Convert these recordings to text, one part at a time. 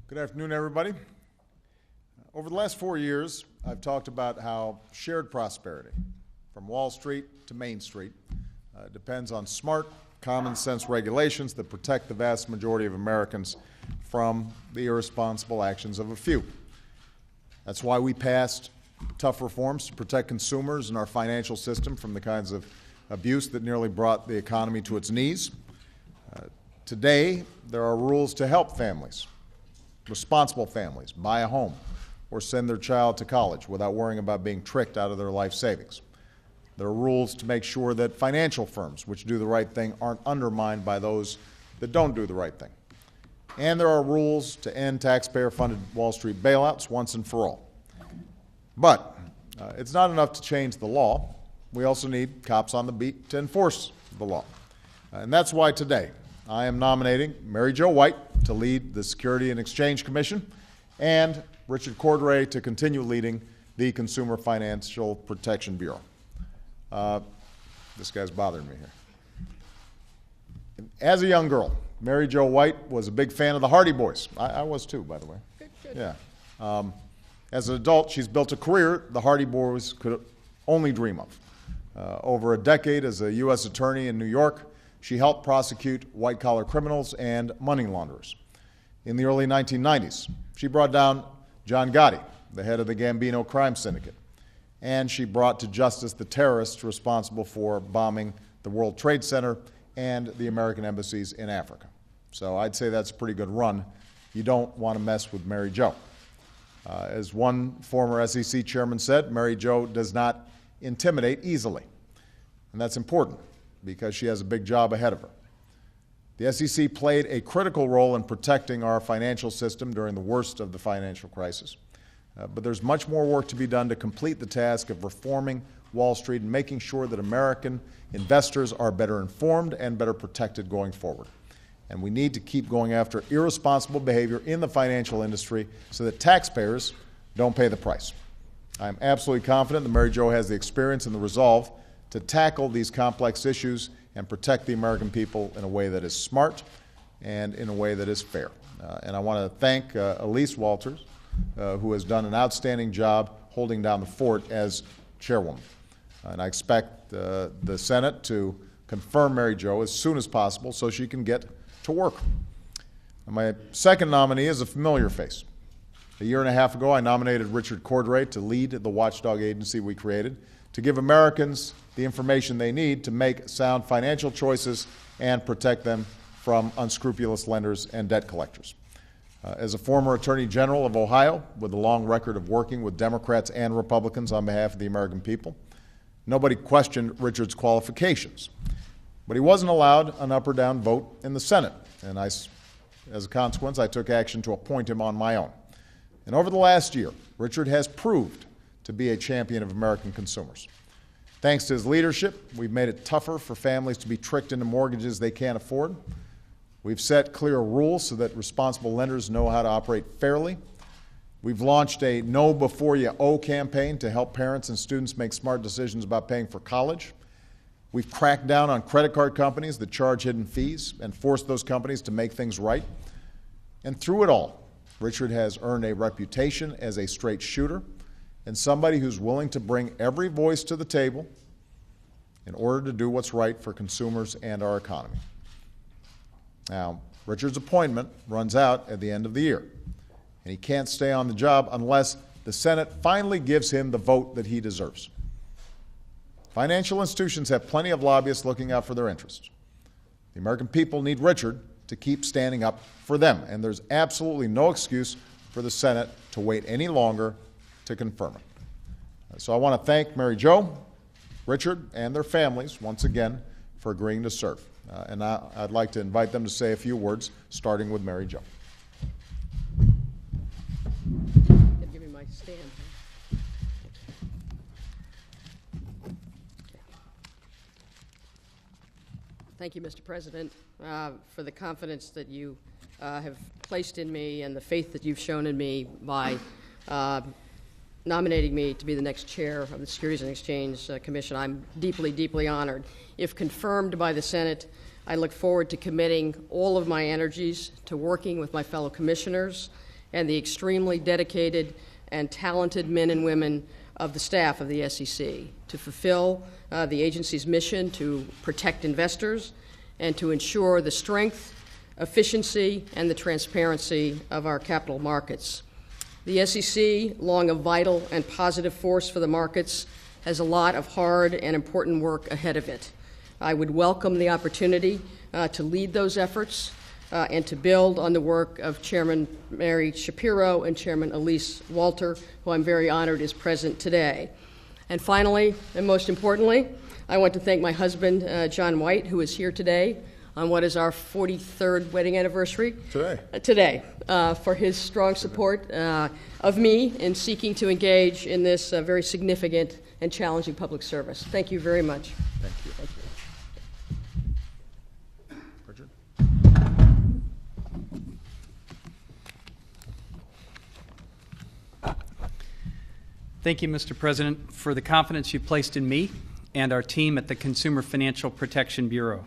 Good afternoon, everybody. Over the last 4 years, I've talked about how shared prosperity, from Wall Street to Main Street, depends on smart, common sense regulations that protect the vast majority of Americans from the irresponsible actions of a few. That's why we passed tough reforms to protect consumers and our financial system from the kinds of abuse that nearly brought the economy to its knees. Today, there are rules to help families, responsible families, buy a home or send their child to college without worrying about being tricked out of their life savings. There are rules to make sure that financial firms which do the right thing aren't undermined by those that don't do the right thing. And there are rules to end taxpayer-funded Wall Street bailouts once and for all. But it's not enough to change the law. We also need cops on the beat to enforce the law. And that's why today I am nominating Mary Jo White to lead the Securities and Exchange Commission and Richard Cordray to continue leading the Consumer Financial Protection Bureau. This guy's bothering me here. As a young girl, Mary Jo White was a big fan of the Hardy Boys. I was too, by the way. Good. Yeah. As an adult, she's built a career the Hardy Boys could only dream of. Over a decade as a U.S. attorney in New York, she helped prosecute white-collar criminals and money launderers. In the early 1990s, she brought down John Gotti, the head of the Gambino crime syndicate, and she brought to justice the terrorists responsible for bombing the World Trade Center and the American embassies in Africa. So I'd say that's a pretty good run. You don't want to mess with Mary Jo. As one former SEC chairman said, Mary Jo does not intimidate easily, and that's important because she has a big job ahead of her. The SEC played a critical role in protecting our financial system during the worst of the financial crisis. But there's much more work to be done to complete the task of reforming Wall Street and making sure that American investors are better informed and better protected going forward. And we need to keep going after irresponsible behavior in the financial industry so that taxpayers don't pay the price. I'm absolutely confident that Mary Jo has the experience and the resolve to tackle these complex issues and protect the American people in a way that is smart and in a way that is fair. And I want to thank Elise Walters, who has done an outstanding job holding down the fort as chairwoman. And I expect the Senate to confirm Mary Jo as soon as possible so she can get to work. And my second nominee is a familiar face. A year and a half ago, I nominated Richard Cordray to lead the watchdog agency we created to give Americans the information they need to make sound financial choices and protect them from unscrupulous lenders and debt collectors. As a former Attorney General of Ohio with a long record of working with Democrats and Republicans on behalf of the American people, nobody questioned Richard's qualifications. But he wasn't allowed an up or down vote in the Senate, and as a consequence, I took action to appoint him on my own. And over the last year, Richard has proved to be a champion of American consumers. Thanks to his leadership, we've made it tougher for families to be tricked into mortgages they can't afford. We've set clear rules so that responsible lenders know how to operate fairly. We've launched a Know Before You Owe campaign to help parents and students make smart decisions about paying for college. We've cracked down on credit card companies that charge hidden fees and forced those companies to make things right. And through it all, Richard has earned a reputation as a straight shooter and somebody who's willing to bring every voice to the table in order to do what's right for consumers and our economy. Now, Richard's appointment runs out at the end of the year, and he can't stay on the job unless the Senate finally gives him the vote that he deserves. Financial institutions have plenty of lobbyists looking out for their interests. The American people need Richard to keep standing up for them, and there's absolutely no excuse for the Senate to wait any longer to confirm it. So I want to thank Mary Jo, Richard, and their families once again for agreeing to serve. And I'd like to invite them to say a few words, starting with Mary Jo. Give me my stand. Thank you, Mr. President, for the confidence that you have placed in me and the faith that you've shown in me by nominating me to be the next chair of the Securities and Exchange Commission. I'm deeply, deeply honored. If confirmed by the Senate, I look forward to committing all of my energies to working with my fellow commissioners and the extremely dedicated and talented men and women of the staff of the SEC to fulfill the agency's mission to protect investors and to ensure the strength, efficiency, and the transparency of our capital markets. The SEC, long a vital and positive force for the markets, has a lot of hard and important work ahead of it. I would welcome the opportunity to lead those efforts and to build on the work of Chairman Mary Shapiro and Chairman Elise Walter, who I'm very honored is present today. And finally, and most importantly, I want to thank my husband, John White, who is here today on what is our 43rd wedding anniversary. Today, for his strong support of me in seeking to engage in this very significant and challenging public service. Thank you very much. Thank you. Thank you. Richard? Thank you, Mr. President, for the confidence you placed in me and our team at the Consumer Financial Protection Bureau.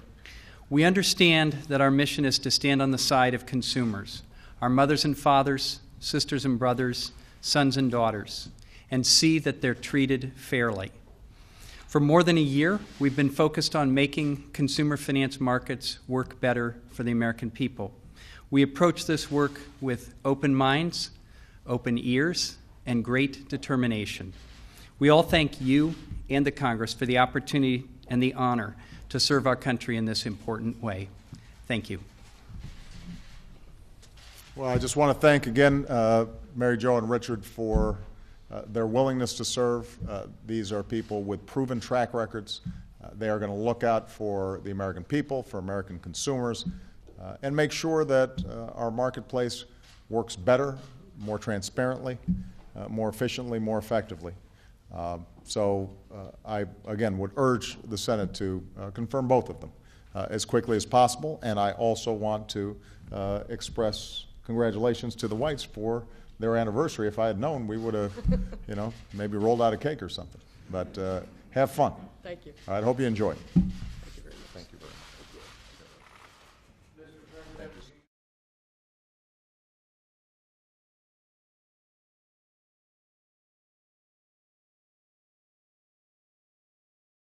We understand that our mission is to stand on the side of consumers, our mothers and fathers, sisters and brothers, sons and daughters, and see that they're treated fairly. For more than a year, we've been focused on making consumer finance markets work better for the American people. We approach this work with open minds, open ears, and great determination. We all thank you and the Congress for the opportunity and the honor to serve our country in this important way. Thank you. Well, I just want to thank again Mary Jo and Richard for their willingness to serve. These are people with proven track records. They are going to look out for the American people, for American consumers, and make sure that our marketplace works better, more transparently, more efficiently, more effectively. So I, again, would urge the Senate to confirm both of them as quickly as possible, and I also want to express congratulations to the Whites for their anniversary. If I had known, we would have, you know, maybe rolled out a cake or something. But have fun. Thank you. All right, hope you enjoy.